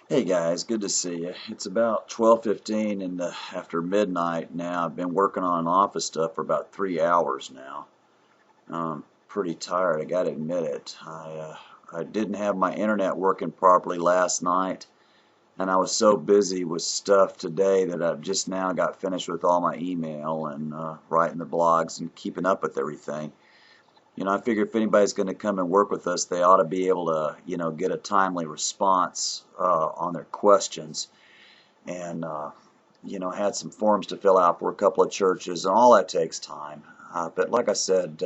Hey guys, good to see you. It's about 12:15 in the after midnight now. I've been working on office stuff for about 3 hours now. I'm pretty tired, I gotta admit it. I didn't have my internet working properly last night, and I was so busy with stuff today that I've just now got finished with all my email and writing the blogs and keeping up with everything. I figure if anybody's going to come and work with us, they ought to be able to, get a timely response on their questions. And had some forms to fill out for a couple of churches, and all that takes time. But like I said,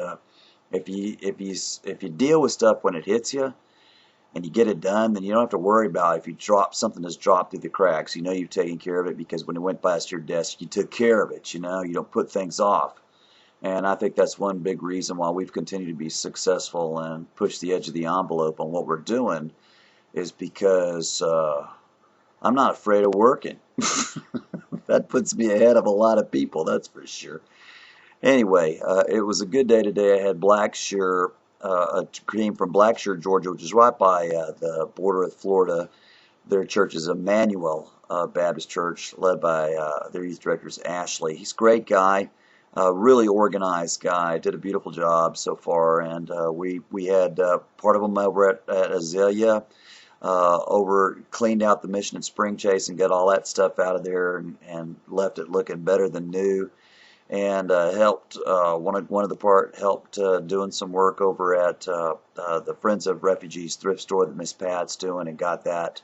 if you deal with stuff when it hits you and you get it done, then you don't have to worry about if you drop something that's dropped through the cracks. You know you've taken care of it because when it went past your desk, you took care of it. You don't put things off. And I think that's one big reason why we've continued to be successful and push the edge of the envelope on what we're doing is because I'm not afraid of working. That puts me ahead of a lot of people, that's for sure. Anyway, it was a good day today. I had Blackshear, a team from Blackshear, Georgia, which is right by the border with Florida. Their church is Emmanuel Baptist Church, led by their youth director, Ashley. He's a great guy, really organized guy. Did a beautiful job so far, and we had part of them over at Azalea. Over cleaned out the mission in Springchase and got all that stuff out of there and left it looking better than new. And helped one of the part helped doing some work over at the Friends of Refugees thrift store that Miss Pat's doing and got that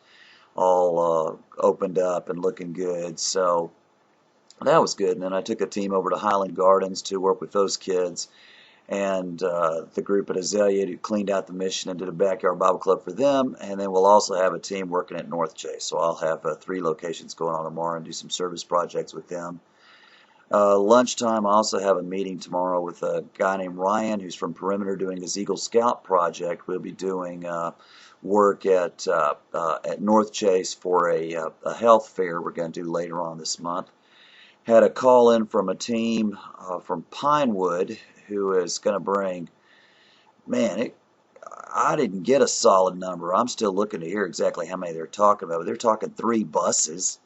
all opened up and looking good. So that was good. And then I took a team over to Highland Gardens to work with those kids and the group at Azalea who cleaned out the mission and did a backyard Bible club for them. And then we'll also have a team working at North Chase. So I'll have 3 locations going on tomorrow and do some service projects with them. Lunchtime, I also have a meeting tomorrow with a guy named Ryan who's from Perimeter doing his Eagle Scout project. We'll be doing work at North Chase for a health fair we're going to do later on this month. Had a call in from a team from Pinewood who is going to bring, man, I didn't get a solid number. I'm still looking to hear exactly how many they're talking about. But they're talking 3 buses.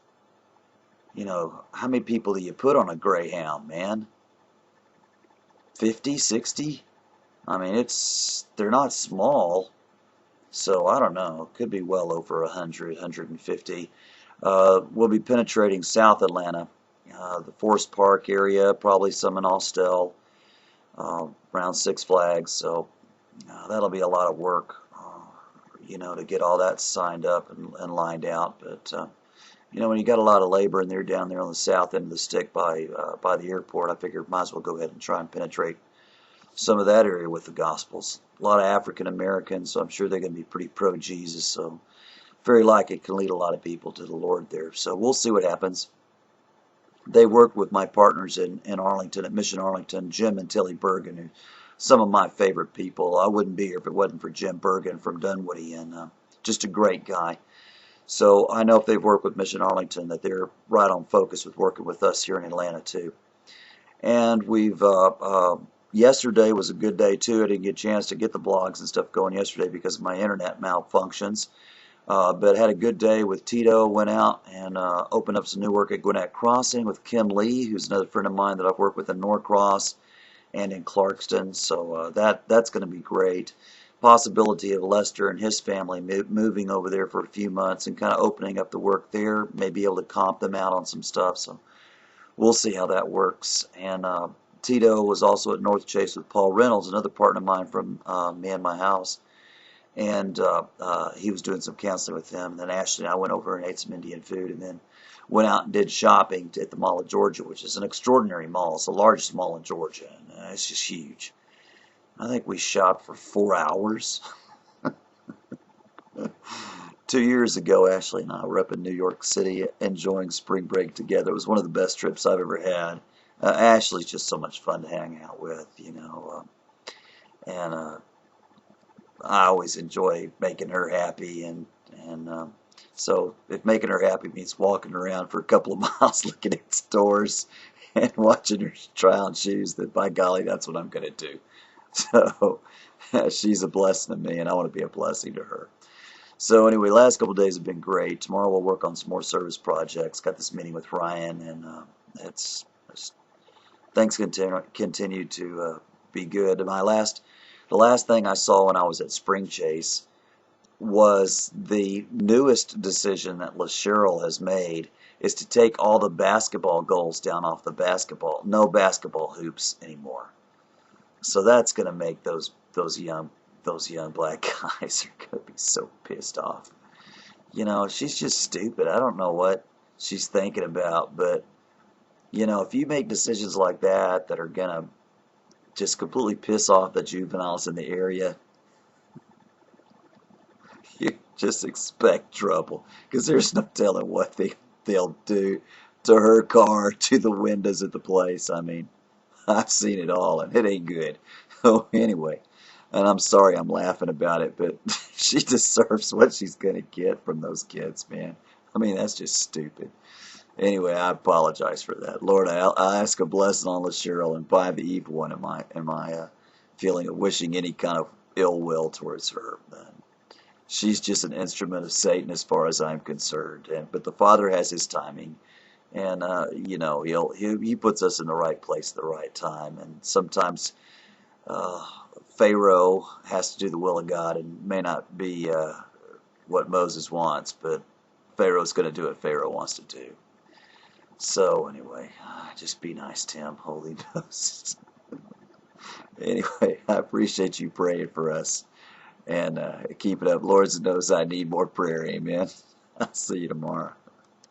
How many people do you put on a Greyhound, man? 50, 60? I mean, they're not small, so I don't know. It could be well over 100, 150. We'll be penetrating South Atlanta, the Forest Park area, probably some in Austell, around Six Flags. So that'll be a lot of work, to get all that signed up and lined out. But when you got a lot of labor and they're down there on the south end of the stick by the airport, I figured might as well go ahead and try and penetrate some of that area with the Gospels. A lot of African Americans, so I'm sure they're going to be pretty pro-Jesus. So very likely it can lead a lot of people to the Lord there. So we'll see what happens. They worked with my partners in Arlington, at Mission Arlington, Jim and Tilly Bergen, who some of my favorite people. I wouldn't be here if it wasn't for Jim Bergen from Dunwoody, and just a great guy. So I know if they've worked with Mission Arlington that they're right on focus with working with us here in Atlanta too. And yesterday was a good day too. I didn't get a chance to get the blogs and stuff going yesterday because of my internet malfunctions. But had a good day with Tito. Went out and opened up some new work at Gwinnett Crossing with Kim Lee, who's another friend of mine that I've worked with in Norcross and in Clarkston. So that's going to be great. Possibility of Lester and his family moving over there for a few months and kind of opening up the work there. May be able to comp them out on some stuff. So we'll see how that works. And Tito was also at North Chase with Paul Reynolds, another partner of mine from Me and My House. And he was doing some counseling with them. And then Ashley and I went over and ate some Indian food and then went out and did shopping at the Mall of Georgia, which is an extraordinary mall. It's the largest mall in Georgia, and it's just huge. I think we shopped for 4 hours. 2 years ago, Ashley and I were up in New York City enjoying spring break together. It was one of the best trips I've ever had. Ashley's just so much fun to hang out with, and I always enjoy making her happy, and so if making her happy means walking around for a couple of miles looking at stores and watching her try on shoes, then by golly, that's what I'm going to do. So she's a blessing to me, and I want to be a blessing to her. So anyway, last couple of days have been great. Tomorrow we'll work on some more service projects. Got this meeting with Ryan, and it's things continue to be good. The last thing I saw when I was at Springchase was the newest decision that LaCheryl has made is to take all the basketball goals down off the basketball. No basketball hoops anymore. So that's going to make those young black guys are going to be so pissed off. You know, she's just stupid. I don't know what she's thinking about, but you know, if you make decisions like that are going to just completely piss off the juveniles in the area, you just expect trouble, because there's no telling what they'll do to her car, to the windows at the place. I mean, I've seen it all, and it ain't good. Oh, anyway, and I'm sorry I'm laughing about it, but she deserves what she's going to get from those kids, man. I mean, that's just stupid. Anyway, I apologize for that. Lord, I ask a blessing on LaCheryl and bind the evil one in my feeling of wishing any kind of ill will towards her. She's just an instrument of Satan as far as I'm concerned. But the Father has His timing, and you know, He puts us in the right place at the right time. And sometimes Pharaoh has to do the will of God, and may not be what Moses wants, but Pharaoh's going to do what Pharaoh wants to do. So anyway, just be nice, Tim. Holy Ghost. Anyway, I appreciate you praying for us, and keep it up. Lord knows I need more prayer. Amen. I'll see you tomorrow.